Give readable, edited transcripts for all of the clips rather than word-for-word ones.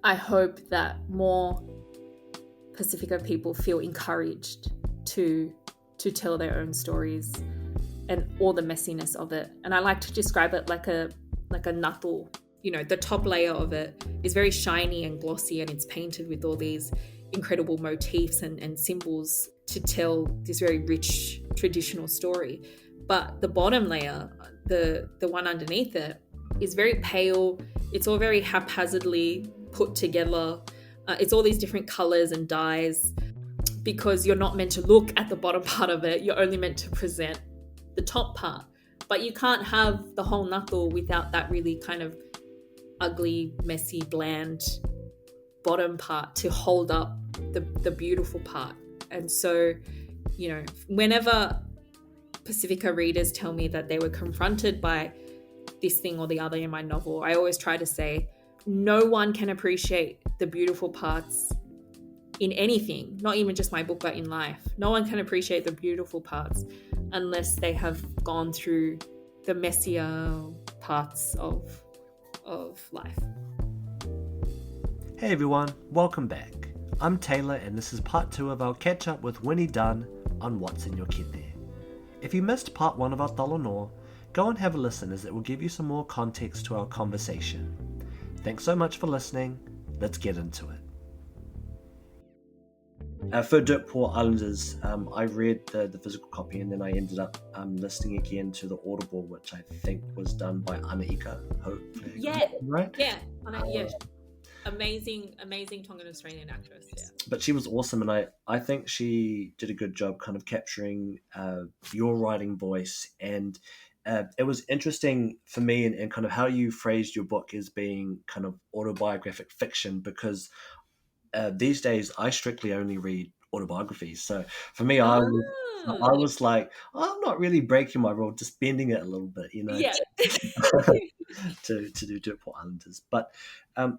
I hope that more Pasifika people feel encouraged to tell their own stories and all the messiness of it. And I like to describe it like a natul. You know, the top layer of it is very shiny and glossy, and it's painted with all these incredible motifs and symbols to tell this very rich traditional story. But the bottom layer, the one underneath it, is very pale. It's all very haphazardly put together. It's all these different colors and dyes, because you're not meant to look at the bottom part of it. You're only meant to present the top part. But you can't have the whole natul without that really kind of ugly, messy, bland bottom part to hold up the beautiful part. And so, you know, whenever Pasifika readers tell me that they were confronted by this thing or the other in my novel, I always try to say, no one can appreciate the beautiful parts in anything, not even just my book, but in life. No one can appreciate the beautiful parts unless they have gone through the messier parts of life. Hey everyone, welcome back. I'm Taylor, and this is part 2 of our catch up with Winnie Dunn on What's in Your Kete. If you missed part 1 of our Talanoa, go and have a listen, as it will give you some more context to our conversation. Thanks so much for listening. Let's get into it. For Dirt Poor Islanders, I read the physical copy, and then I ended up listening again to the Audible, which I think was done by Anaika. Hopefully, Yeah, right? Yeah, amazing Tongan Australian actress. Yeah, but she was awesome, and I think she did a good job kind of capturing your writing voice, and it was interesting for me and kind of how you phrased your book as being kind of autobiographic fiction, because these days I strictly only read autobiographies. So for me, I was like, I'm not really breaking my rule, just bending it a little bit, you know. Yeah. to do Dirt Poor Islanders. But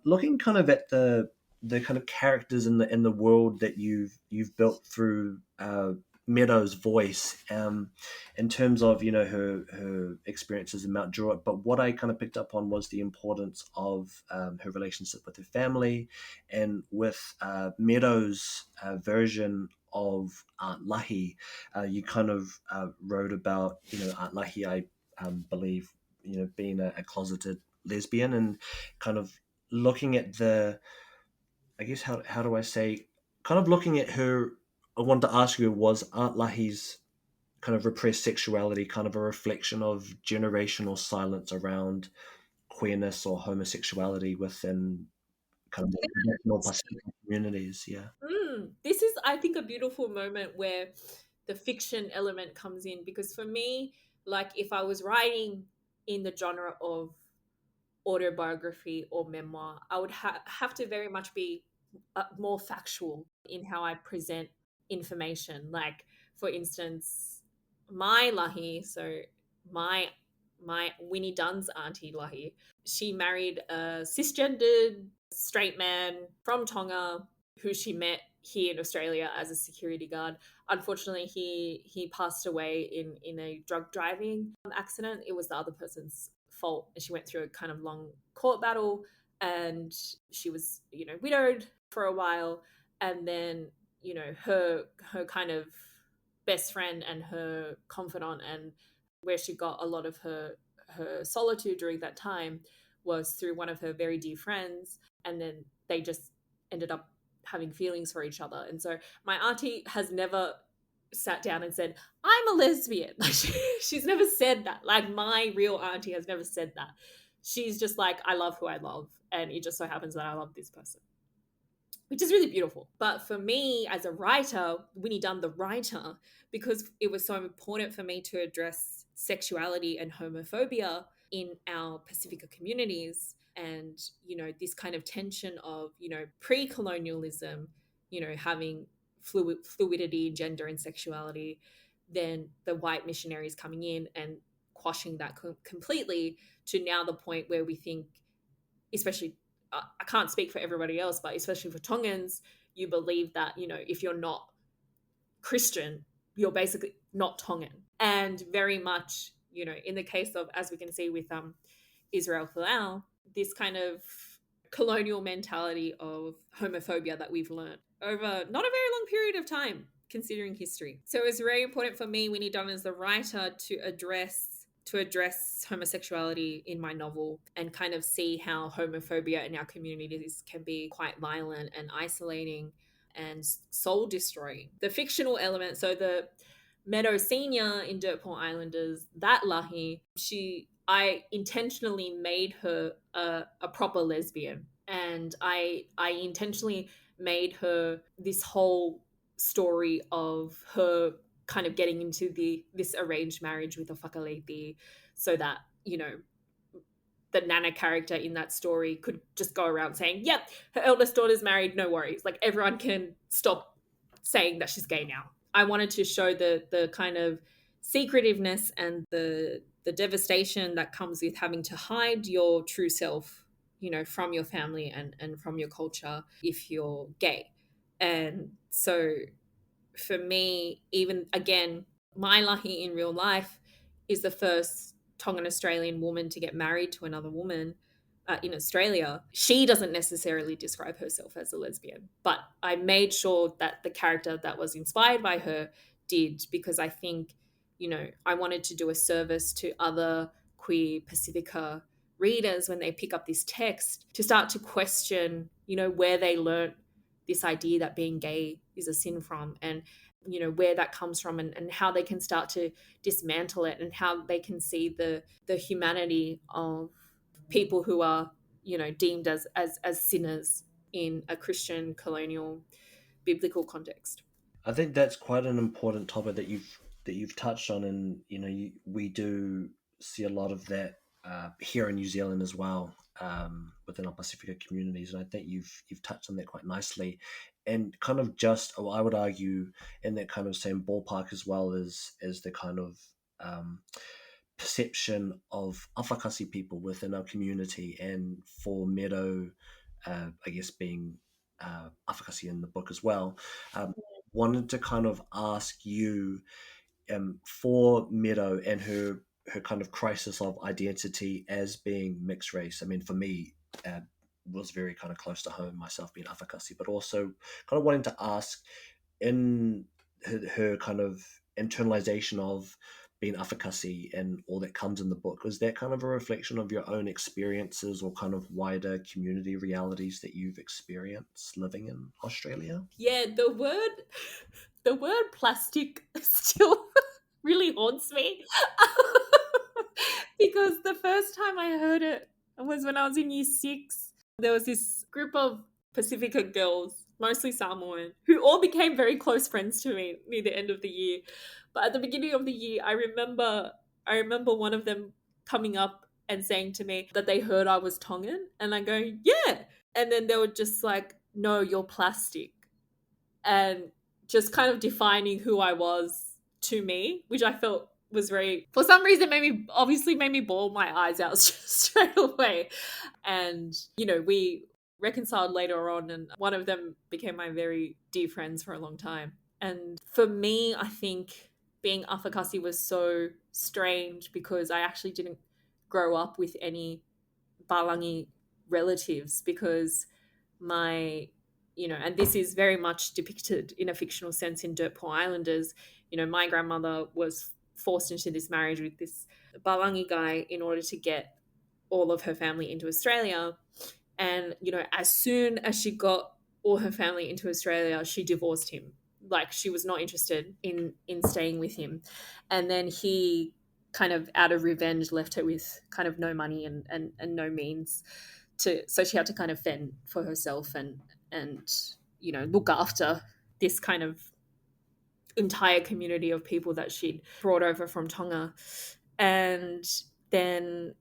looking kind of at the kind of characters in the world that you've built through Meadow's voice, in terms of, you know, her experiences in Mount Druitt. But what I kind of picked up on was the importance of her relationship with her family, and with Meadow's version of Aunt Lahi. You kind of wrote about, you know, Aunt Lahi, I believe, you know, being a closeted lesbian, and kind of looking at I guess, how do I say, kind of looking at her. I wanted to ask you, was Aunt Lahi's kind of repressed sexuality kind of a reflection of generational silence around queerness or homosexuality within kind of more Pacific communities? Yeah. This is, I think, a beautiful moment where the fiction element comes in, because for me, like, if I was writing in the genre of autobiography or memoir, I would have to very much be more factual in how I present information. Like, for instance, my Lahi, so my Winnie Dunn's auntie Lahi, she married a cisgendered straight man from Tonga who she met here in Australia as a security guard. Unfortunately, he passed away in a drug driving accident. It was the other person's fault, and she went through a kind of long court battle, and she was, you know, widowed for a while. And then, you know, her kind of best friend and her confidant, and where she got a lot of her solitude during that time, was through one of her very dear friends. And then they just ended up having feelings for each other. And so my auntie has never sat down and said, I'm a lesbian. Like, she's never said that. Like, my real auntie has never said that. She's just like, I love who I love, and it just so happens that I love this person, which is really beautiful. But for me as a writer, Winnie Dunn, the writer, because it was so important for me to address sexuality and homophobia in our Pasifika communities, and, you know, this kind of tension of, you know, pre-colonialism, you know, having fluidity, gender and sexuality, then the white missionaries coming in and quashing that completely, to now the point where we think, especially, I can't speak for everybody else, but especially for Tongans, you believe that, you know, if you're not Christian, you're basically not Tongan. And very much, you know, in the case of, as we can see with Israel Folau, this kind of colonial mentality of homophobia that we've learned over not a very long period of time, considering history. So it was very important for me, Winnie Dunn, as the writer, to address homosexuality in my novel and kind of see how homophobia in our communities can be quite violent and isolating and soul destroying. The fictional element, so the Meadow Senior in Dirtpool Islanders, that Lahi, I intentionally made her a proper lesbian, and I intentionally made her this whole story of her kind of getting into this arranged marriage with a whakaleiti, so that, the Nana character in that story could just go around saying, "Yep, her eldest daughter's married, no worries." Like, everyone can stop saying that she's gay now. I wanted to show the kind of secretiveness and the devastation that comes with having to hide your true self, from your family and from your culture if you're gay. And so for me, even again, my Lahi in real life is the first Tongan Australian woman to get married to another woman in Australia. She doesn't necessarily describe herself as a lesbian, but I made sure that the character that was inspired by her did, because I think, I wanted to do a service to other queer Pasifika readers when they pick up this text to start to question, where they learnt this idea that being gay is a sin from, and where that comes from, and how they can start to dismantle it, and how they can see the humanity of people who are deemed as sinners in a Christian colonial biblical context. I think that's quite an important topic that you've touched on, and we do see a lot of that here in New Zealand as well, within our Pacifica communities, and I think you've touched on that quite nicely, and kind of just, well, I would argue, in that kind of same ballpark as well as the kind of perception of Afakasi people within our community, and for Meadow, I guess being Afakasi in the book as well. Wanted to kind of ask you, for Meadow and her kind of crisis of identity as being mixed race. I mean, for me, was very kind of close to home, myself being Afakasi, but also kind of wanting to ask, in her kind of internalization of being Afakasi and all that comes in the book, was that kind of a reflection of your own experiences or kind of wider community realities that you've experienced living in Australia? Yeah, the word plastic still really haunts me. Because the first time I heard it was when I was in year 6. There was this group of Pacifica girls, mostly Samoan, who all became very close friends to me near the end of the year. But at the beginning of the year, I remember one of them coming up and saying to me that they heard I was Tongan, and I go, "Yeah." And then they were just like, "No, you're plastic." And just kind of defining who I was to me, which I felt was very, for some reason, made me bawl my eyes out straight away. And, we reconciled later on, and one of them became my very dear friends for a long time. And for me, I think being Afakasi was so strange because I actually didn't grow up with any Balangi relatives, because my and this is very much depicted in a fictional sense in Dirtpool Islanders. My grandmother was forced into this marriage with this Balangi guy in order to get all of her family into Australia. And as soon as she got all her family into Australia, she divorced him. Like, she was not interested in staying with him. And then he kind of, out of revenge, left her with kind of no money and no means so she had to kind of fend for herself and look after this kind of entire community of people that she'd brought over from Tonga. And then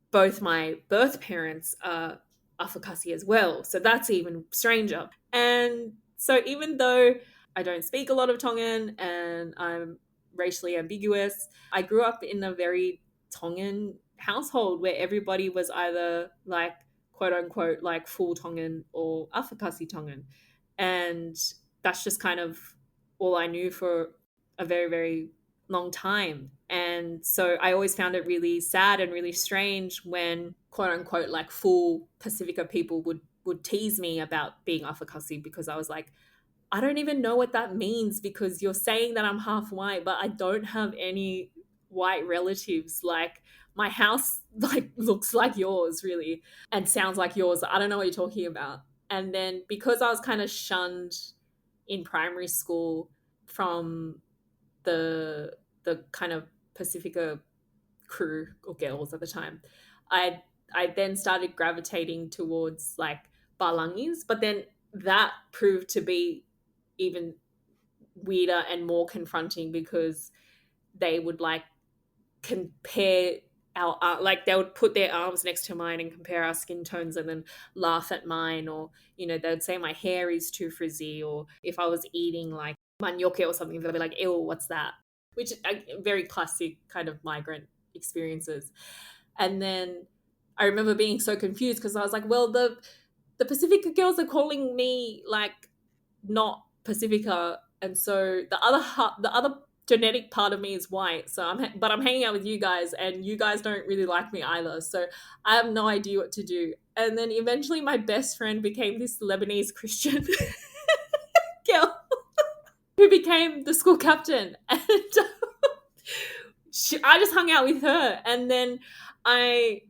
both my birth parents are Afakasi as well, so that's even stranger. And so, even though I don't speak a lot of Tongan and I'm racially ambiguous, I grew up in a very Tongan household where everybody was either, like, quote unquote, like, full Tongan or Afakasi Tongan. And that's just kind of all I knew for a very, very long time. And so I always found it really sad and really strange when quote unquote like full Pasifika people would tease me about being Afakasi, because I was like, I don't even know what that means, because you're saying that I'm half white, but I don't have any white relatives. Like my house like looks like yours really and sounds like yours. I don't know what you're talking about. And then because I was kind of shunned in primary school from the the kind of Pacifica crew or girls at the time, I I then started gravitating towards like Balangis, but then that proved to be even weirder and more confronting, because they would like compare our like they would put their arms next to mine and compare our skin tones and then laugh at mine, or they would say my hair is too frizzy, or if I was eating like manioke or something, they'd be like, ew, what's that, which very classic kind of migrant experiences. And then I remember being so confused because I was like, well, the Pacifica girls are calling me like not Pacifica, and so the other genetic part of me is white. So but I'm hanging out with you guys, and you guys don't really like me either. So I have no idea what to do. And then eventually, my best friend became this Lebanese Christian girl who became the school captain, and I just hung out with her, and then I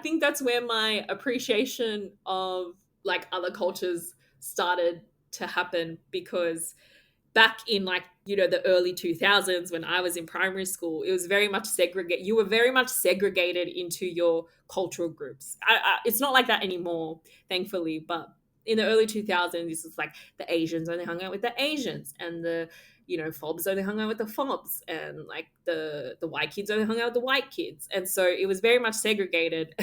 think that's where my appreciation of like other cultures started to happen, because back in like the early 2000s when I was in primary school, it was very much segregated. You were very much segregated into your cultural groups. It's not like that anymore, thankfully, but in the early 2000s this was like the Asians only hung out with the Asians, and the fobs only hung out with the fobs, and like the white kids only hung out with the white kids, and so it was very much segregated.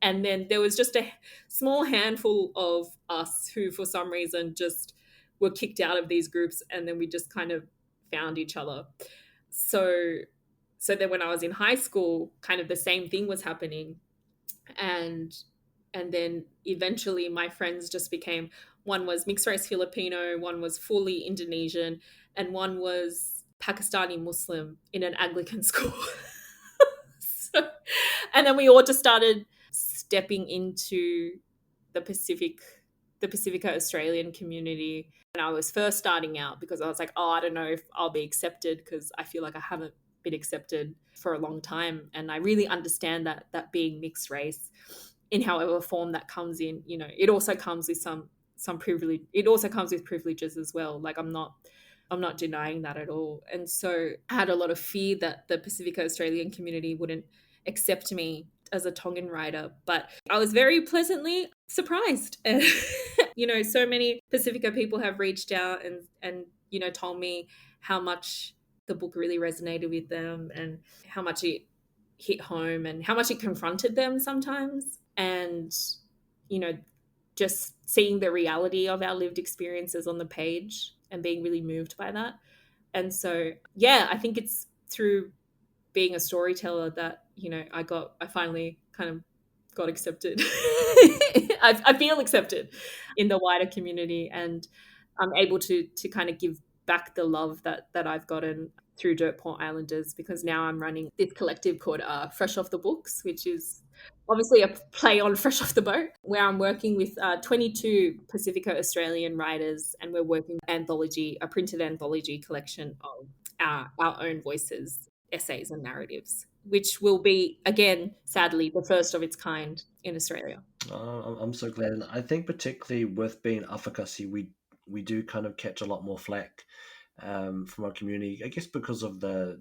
And then there was just a small handful of us who for some reason just were kicked out of these groups, and then we just kind of found each other. So so then when I was in high school, kind of the same thing was happening. And and then eventually my friends just became, one was mixed race Filipino, one was fully Indonesian, and one was Pakistani Muslim in an Anglican school. So, and then we all just started stepping into the Pacific, the Pacifica Australian community. And I was first starting out because I was like, oh, I don't know if I'll be accepted, because I feel like I haven't been accepted for a long time. And I really understand that being mixed race, in however form that comes in, it also comes with some privilege. It also comes with privileges as well. Like I'm not denying that at all. And so I had a lot of fear that the Pacifica Australian community wouldn't accept me as a Tongan writer, but I was very pleasantly surprised. So many Pacifica people have reached out and told me how much the book really resonated with them, and how much it hit home, and how much it confronted them sometimes. And you know just seeing the reality of our lived experiences on the page and being really moved by that. And so yeah, I think it's through being a storyteller that I finally kind of got accepted. I feel accepted in the wider community, and I'm able to kind of give back the love that I've gotten through Dirtport Islanders, because now I'm running this collective called Fresh Off the Books, which is obviously a play on Fresh Off the Boat, where I'm working with 22 Pacifica Australian writers, and we're working a printed anthology collection of our own voices, essays, and narratives, which will be, again, sadly, the first of its kind in Australia. I'm so glad, and I think particularly with being Afakasi, we do kind of catch a lot more flack from our community. I guess because of the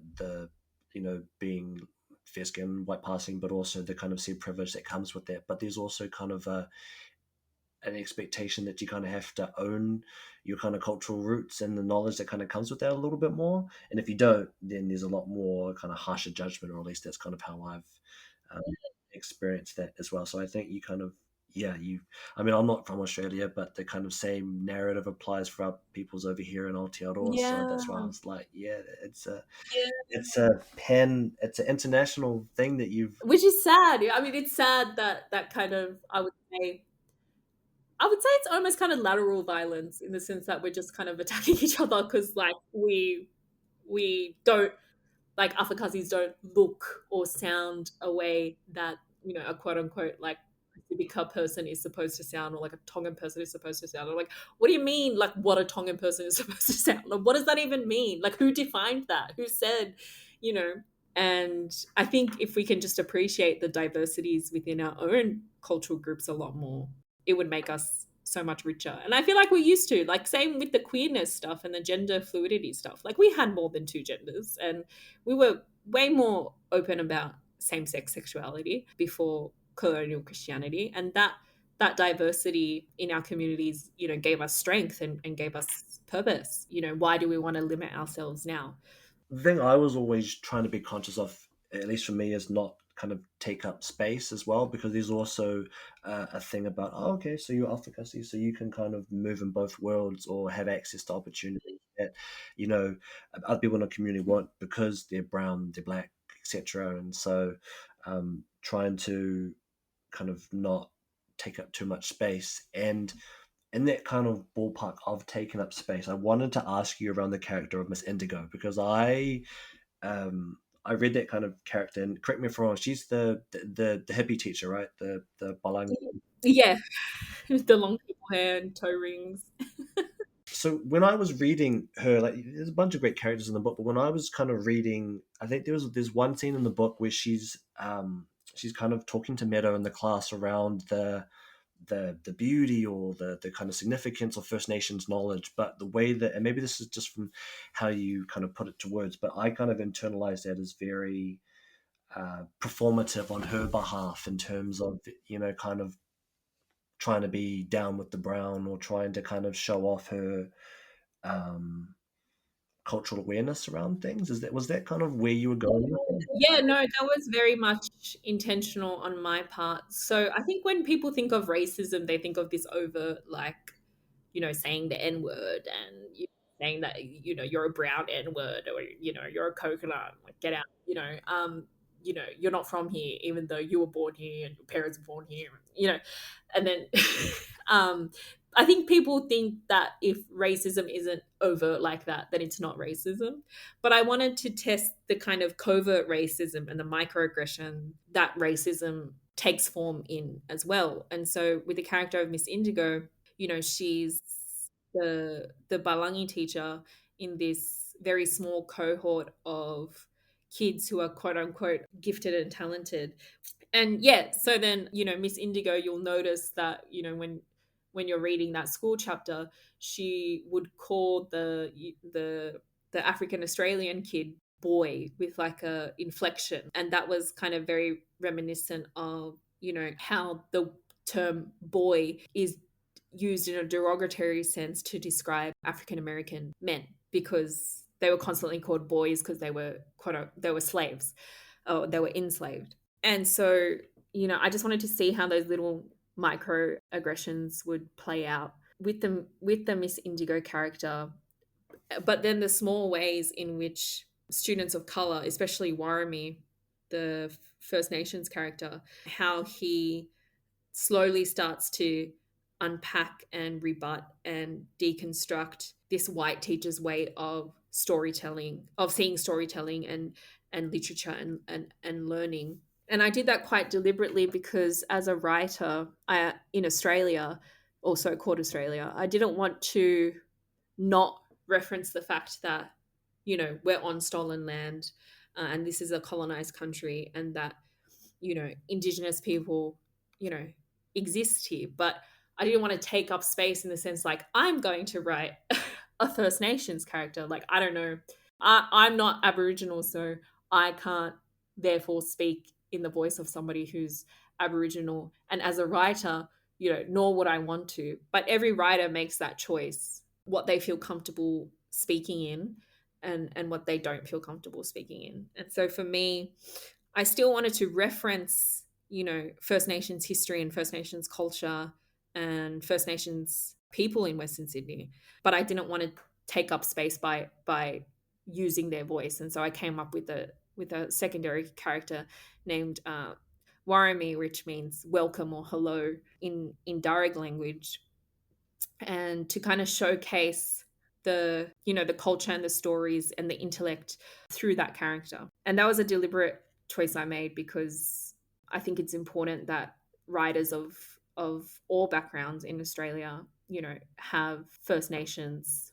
being fair skinned, white passing, but also the kind of said privilege that comes with that. But there's also kind of an expectation that you kind of have to own your kind of cultural roots and the knowledge that kind of comes with that a little bit more. And if you don't, then there's a lot more kind of harsher judgment, or at least that's kind of how I've um, experienced that as well. So I think you kind of, yeah, I mean, I'm not from Australia, but the kind of same narrative applies for our peoples over here in Aotearoa. So Yeah. that's why I was like, yeah, it's an international thing that you've. Which is sad. I mean, it's sad that kind of, I would say it's almost kind of lateral violence, in the sense that we're just kind of attacking each other because like we don't. like Afakazis don't look or sound a way that, a quote unquote like Pasifika person is supposed to sound, or like a Tongan person is supposed to sound. I'm like, what do you mean, like what a Tongan person is supposed to sound? Like, what does that even mean? Like, who defined that? Who said, you know? And I think if we can just appreciate the diversities within our own cultural groups a lot more, it would make us so much richer. And I feel like we used to, like, same with the queerness stuff and the gender fluidity stuff. Like, we had more than two genders, and we were way more open about same sex sexuality before colonial Christianity. And that diversity in our communities, gave us strength and gave us purpose. Why do we want to limit ourselves now? The thing I was always trying to be conscious of, at least for me, is not kind of take up space as well, because there's also a thing about, oh, okay, so you're advocacy, so you can kind of move in both worlds or have access to opportunities that, you know, other people in the community won't, because they're brown, they're black, etc. And so trying to kind of not take up too much space. And in that kind of ballpark of taking up space, I wanted to ask you around the character of Miss Indigo, because I read that kind of character, and correct me if I'm wrong, she's the hippie teacher, right? The Balang. Yeah, the long purple hair and toe rings. So when I was reading her, like there's a bunch of great characters in the book, but when I was kind of reading, I think there's one scene in the book where she's kind of talking to Meadow in the class around the beauty or the kind of significance of First Nations knowledge, but the way that, and maybe this is just from how you kind of put it to words, but I kind of internalized that as very performative on her behalf, in terms of, kind of trying to be down with the brown, or trying to kind of show off her um, cultural awareness around things. Was that kind of where you were going? Yeah, no, that was very much intentional on my part. So I think when people think of racism, they think of this overt, like, saying the N word, and saying that, you're a brown N word, or, you're a coconut, like, get out, you're not from here, even though you were born here and your parents were born here, and then um, I think people think that if racism isn't overt like that, then it's not racism. But I wanted to test the kind of covert racism and the microaggression that racism takes form in as well. And so with the character of Miss Indigo, she's the Balangi teacher in this very small cohort of kids who are quote unquote gifted and talented. And yeah, so then, Miss Indigo, you'll notice that, when you're reading that school chapter, she would call the African Australian kid boy with like a inflection, and that was kind of very reminiscent of, how the term boy is used in a derogatory sense to describe African American men, because they were constantly called boys because they were slaves, or they were enslaved. And so, I just wanted to see how those little microaggressions would play out with the Miss Indigo character, but then the small ways in which students of color, especially Warami, the First Nations character, how he slowly starts to unpack and rebut and deconstruct this white teacher's way of storytelling, of seeing storytelling and literature and learning. And I did that quite deliberately because as a writer in Australia, also called Australia, I didn't want to not reference the fact that, we're on stolen land, and this is a colonized country, and that, Indigenous people, you know, exist here. But I didn't want to take up space in the sense like I'm going to write a First Nations character. Like, I don't know. I'm not Aboriginal, so I can't therefore speak in the voice of somebody who's Aboriginal. And as a writer, nor would I want to. But every writer makes that choice, what they feel comfortable speaking in and what they don't feel comfortable speaking in. And so for me, I still wanted to reference, First Nations history and First Nations culture and First Nations people in Western Sydney, but I didn't want to take up space by using their voice. And so I came up with a secondary character named Warami, which means welcome or hello in Darug language, and to kind of showcase the culture and the stories and the intellect through that character. And that was a deliberate choice I made because I think it's important that writers of all backgrounds in Australia, have First Nations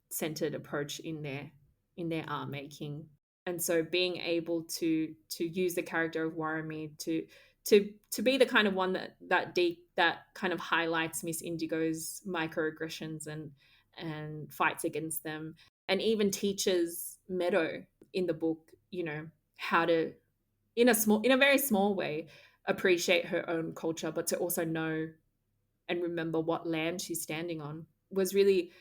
centered approach in their art making. And so being able to use the character of Warramie to be the kind of one that kind of highlights Miss Indigo's microaggressions and fights against them, and even teaches Meadow in the book, how to, in a very small way, appreciate her own culture, but to also know and remember what land she's standing on, was really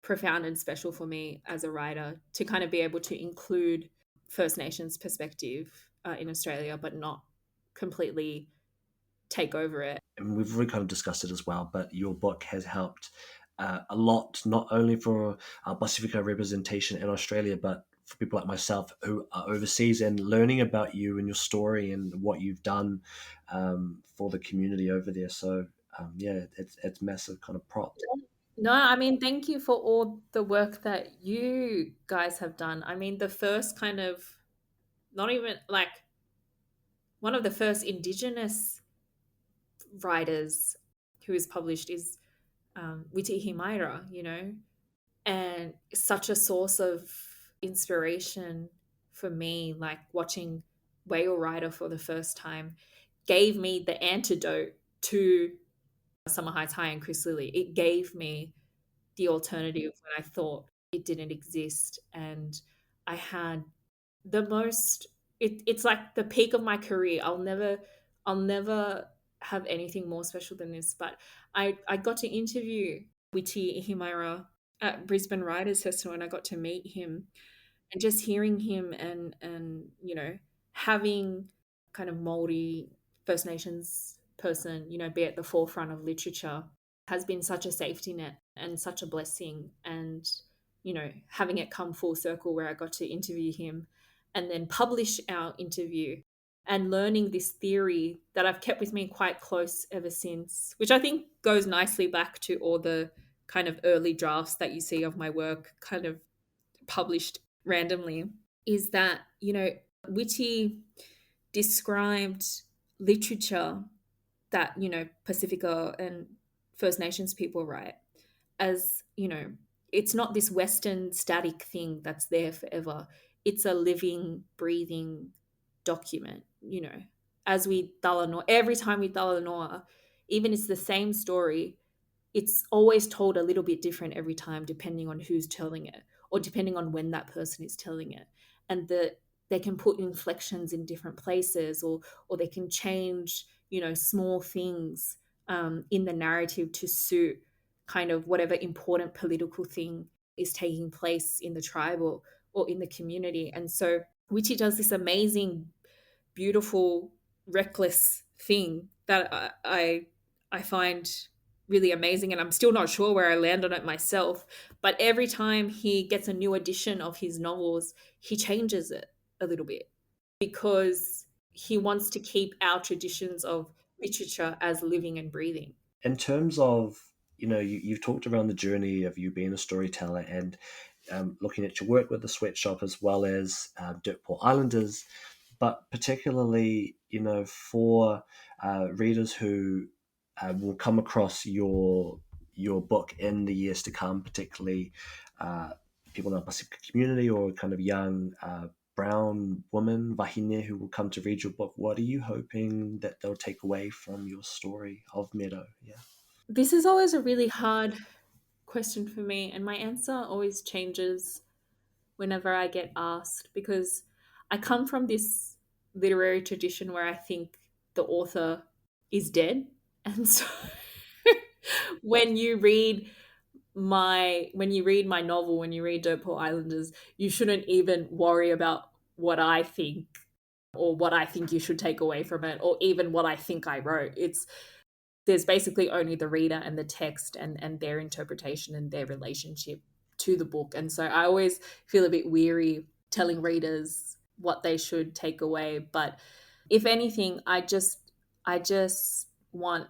profound and special for me as a writer, to kind of be able to include First Nations perspective in Australia, but not completely take over it. And we've already kind of discussed it as well, but your book has helped a lot, not only for Pasifika representation in Australia, but for people like myself who are overseas and learning about you and your story and what you've done for the community over there. So yeah, it's massive kind of props. No, I mean, thank you for all the work that you guys have done. I mean, the first kind of, not even like, one of the first Indigenous writers who is published is Witi Himaira, and such a source of inspiration for me. Like watching Whale Rider for the first time gave me the antidote to Summer Heights High and Chris Lilly. It gave me the alternative when I thought it didn't exist. And I had the most, it's like the peak of my career. I'll never have anything more special than this. But I got to interview Witi Ihimara at Brisbane Writers Festival, and I got to meet him, and just hearing him and having kind of Maori First Nations person, be at the forefront of literature, has been such a safety net and such a blessing. And having it come full circle where I got to interview him and then publish our interview, and learning this theory that I've kept with me quite close ever since, which I think goes nicely back to all the kind of early drafts that you see of my work kind of published randomly, is that, Witty described literature that, Pacifica and First Nations people write as, it's not this Western static thing that's there forever. It's a living, breathing document, As we Talanoa, every time we Talanoa, even it's the same story, it's always told a little bit different every time, depending on who's telling it or depending on when that person is telling it. And they can put inflections in different places, or they can change, small things in the narrative to suit kind of whatever important political thing is taking place in the tribe or in the community. And so Witchy does this amazing, beautiful, reckless thing that I find really amazing, and I'm still not sure where I land on it myself. But every time he gets a new edition of his novels, he changes it a little bit because he wants to keep our traditions of literature as living and breathing. In terms of, you've talked around the journey of you being a storyteller and looking at your work with the sweatshop as well as Dirtpool Islanders, but particularly, for readers who will come across your book in the years to come, particularly people in the Pacific community or kind of young brown women, wahine, who will come to read your book. What are you hoping that they'll take away from your story of Meadow? Yeah. This is always a really hard question for me, and my answer always changes whenever I get asked, because I come from this literary tradition where I think the author is dead. And so when you read my novel, when you read Dirtpool Islanders, you shouldn't even worry about what I think or what I think you should take away from it, or even what I think I wrote. There's basically only the reader and the text and their interpretation and their relationship to the book. And so I always feel a bit weary telling readers what they should take away. But if anything, I just want,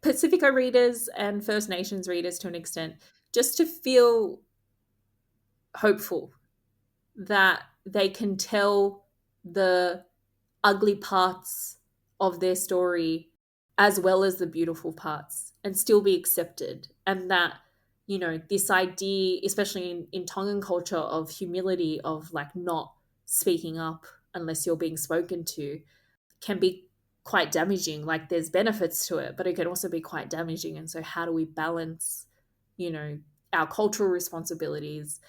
Pacifica readers and First Nations readers to an extent, just to feel hopeful that they can tell the ugly parts of their story as well as the beautiful parts and still be accepted. And that, this idea, especially in Tongan culture, of humility, of like not speaking up unless you're being spoken to, can be quite damaging. Like there's benefits to it, but it can also be quite damaging. And so, how do we balance, you know, our cultural responsibilities,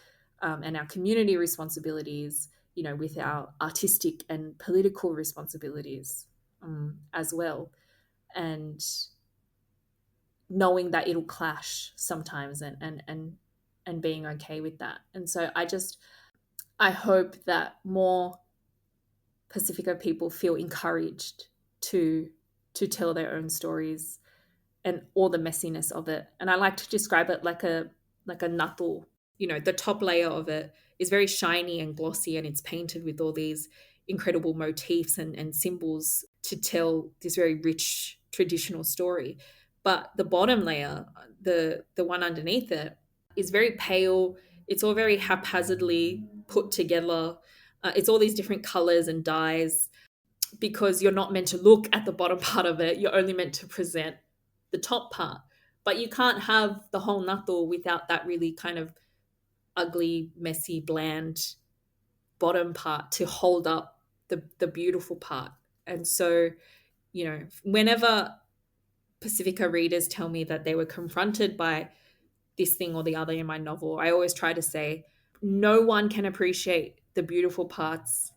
and our community responsibilities, with our artistic and political responsibilities, as well, and knowing that it'll clash sometimes, and being okay with that. And so, I hope that more Pacifica people feel encouraged to tell their own stories and all the messiness of it. And I like to describe it like a knuckle. The top layer of it is very shiny and glossy, and it's painted with all these incredible motifs and symbols to tell this very rich traditional story. But the bottom layer, the one underneath it, is very pale. It's all very haphazardly put together. It's all these different colors and dyes, because you're not meant to look at the bottom part of it. You're only meant to present the top part. But you can't have the whole natto without that really kind of ugly, messy, bland bottom part to hold up the beautiful part. And so, whenever Pacifica readers tell me that they were confronted by this thing or the other in my novel, I always try to say, no one can appreciate the beautiful parts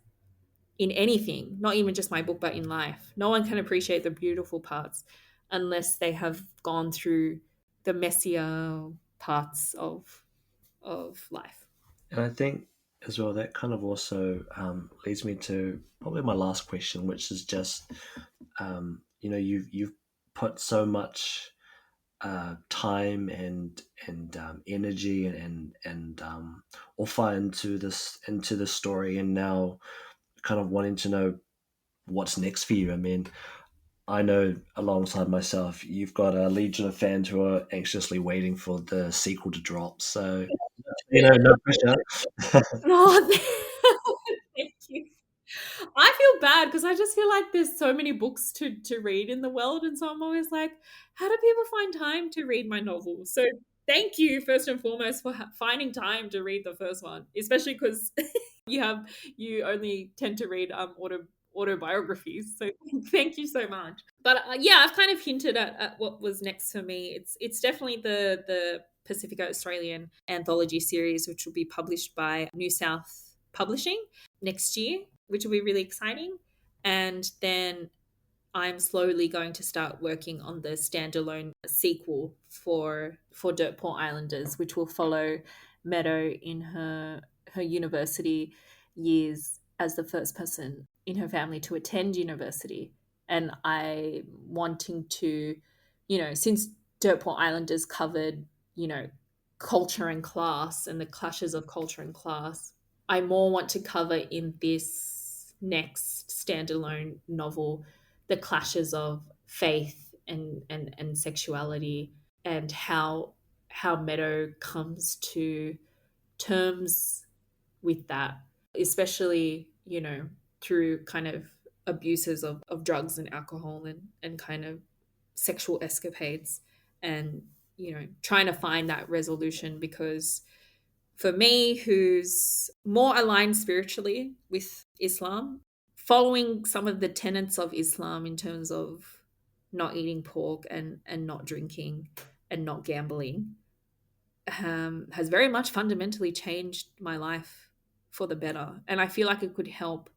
in anything, not even just my book, but in life. No one can appreciate the beautiful parts unless they have gone through the messier parts of life. And I think as well that kind of also leads me to probably my last question, which is just you've put so much time and energy and offer into this story, and now kind of wanting to know what's next for you. I mean, I know alongside myself, you've got a legion of fans who are anxiously waiting for the sequel to drop. So, no pressure. Oh, thank you. I feel bad because I just feel like there's so many books to read in the world, and so I'm always like, how do people find time to read my novels? So thank you first and foremost for finding time to read the first one, especially because you only tend to read autobiographies. So thank you so much. But yeah, I've kind of hinted at what was next for me. It's definitely the Pacifica Australian anthology series, which will be published by New South Publishing next year, which will be really exciting. And then I'm slowly going to start working on the standalone sequel for Dirt Poor Islanders, which will follow Meadow in her university years as the first person in her family to attend university. And I wanting to, since Dirt Poor Islanders covered, culture and class and the clashes of culture and class, I more want to cover in this next standalone novel the clashes of faith and sexuality, and how Meadow comes to terms with that, especially, through kind of abuses of drugs and alcohol, and kind of sexual escapades, and, trying to find that resolution. Because for me, who's more aligned spiritually with Islam, following some of the tenets of Islam in terms of not eating pork and not drinking and not gambling, has very much fundamentally changed my life for the better. And I feel like it could help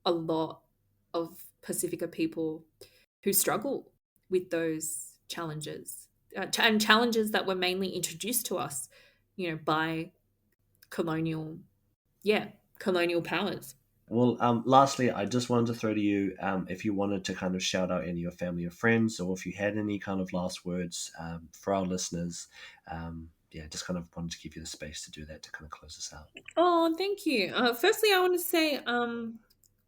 a lot of Pacifica people who struggle with those challenges, and challenges that were mainly introduced to us, by colonial, yeah, colonial powers. Well, lastly, I just wanted to throw to you if you wanted to kind of shout out any of your family or friends, or if you had any kind of last words for our listeners. Yeah, just kind of wanted to give you the space to do that to kind of close us out. Oh, thank you. Firstly, I want to say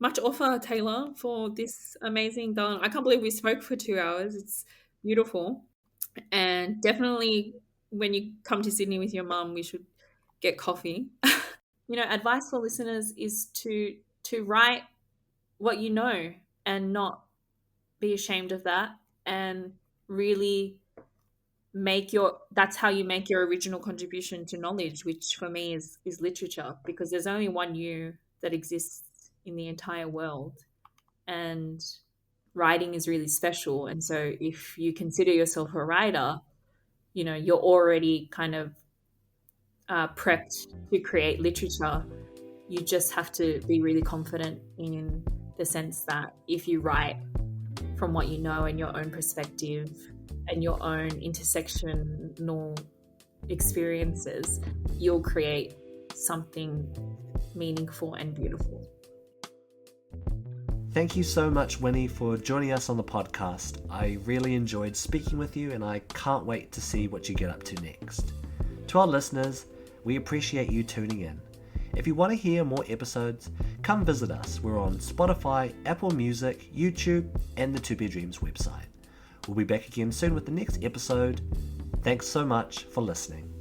much offer, Taylor, for this amazing done. I can't believe we spoke for 2 hours. It's beautiful. And definitely when you come to Sydney with your mum, we should get coffee. advice for listeners is to write what you know and not be ashamed of that, and really make your that's how you make your original contribution to knowledge, which for me is literature, because there's only one you that exists in the entire world, and writing is really special. And so if you consider yourself a writer, you're already kind of prepped to create literature. You just have to be really confident in the sense that if you write from what you know and your own perspective and your own intersectional experiences, you'll create something meaningful and beautiful. Thank you so much, Winnie, for joining us on the podcast. I really enjoyed speaking with you, and I can't wait to see what you get up to next. To our listeners, we appreciate you tuning in. If you want to hear more episodes, come visit us. We're on Spotify, Apple Music, YouTube, and the To Be Dreams website. We'll be back again soon with the next episode. Thanks so much for listening.